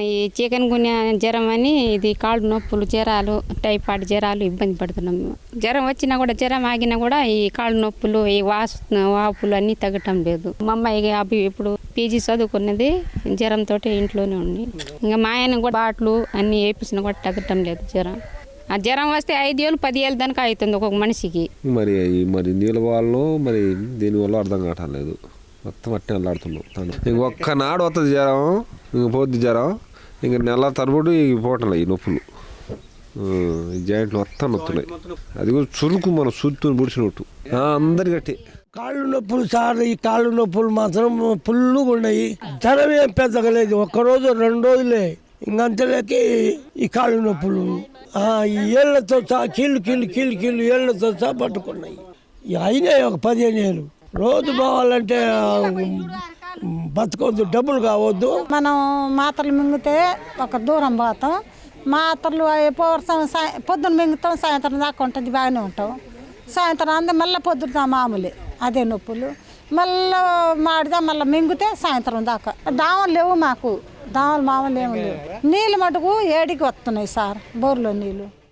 ఈ చికెన్ గున్యా జ్వరం అని ఇది కాళ్ళు నొప్పులు జ్వరాలు టైఫాయిడ్ జ్వరాలు ఇబ్బంది పడుతున్నాం మేము. జ్వరం వచ్చినా కూడా జ్వరం ఆగినా కూడా ఈ కాళ్ళు నొప్పులు ఈ వాపులు అన్నీ తగ్గటం లేదు. మా అమ్మాయి ఇప్పుడు పీజీ చదువుకున్నది జ్వరంతో ఇంట్లోనే ఉంది. ఇంకా మా ఆయన కూడా బాట్లు అన్నీ వేపించినా కూడా తగ్గటం లేదు జ్వరం. ఆ జ్వరం వస్తే 5 ఏళ్ళు 10 ఏళ్ళు దానికి అవుతుంది ఒక్కొక్క మనిషికి. మరి నీళ్ళ వాళ్ళు మరి దీనివల్ల అర్థం కావట్లేదు. మొత్తం అట్టే అల్లాడుతున్నాం. ఇంకొక్కనాడు వస్తుంది జ్వరం, ఇంక పోద్ది జ్వరం, ఇంక నెల తరబడి పోవట్లే ఈ నొప్పులు. జాయింట్లు మొత్తం నొత్తున్నాయి. అది కూడా చురుకు మనం సుత్తుని పుడిచినట్టు అందరి గట్టి కాళ్ళు నొప్పులు సార్. ఈ కాళ్ళు నొప్పులు మాత్రం ఫుల్గా ఉన్నాయి. జ్వరం ఏం పెద్దగా లేదు, ఒక్కరోజు 2 రోజులే. ఇంకంతలోకి ఈ కాళ్ళు నొప్పులు ఈ ఏళ్లతో సహా కీళ్ళు ఏళ్లతో సహా పట్టుకున్నాయి. అయినాయి ఒక 15 ఏళ్ళు. రోజు పోవాలంటే బతకొద్దు, డబ్బులు కావద్దు. మనం మాత్రలు మింగితే ఒక దూరం పోతాం. మాత్రలు పొద్దున మింగుతాం, సాయంత్రం దాకా ఉంటుంది, బాగానే ఉంటాం. సాయంత్రం అందే మళ్ళీ పొద్దున మామూలే అదే నొప్పులు. మళ్ళీ మాడిదా మళ్ళీ మింగితే సాయంత్రం దాకా. దావలు లేవు మాకు, దావలు మామూలు ఏమి లేవు. నీళ్ళు మటుకు ఏడికి వస్తున్నాయి సార్, బోర్లో నీళ్ళు.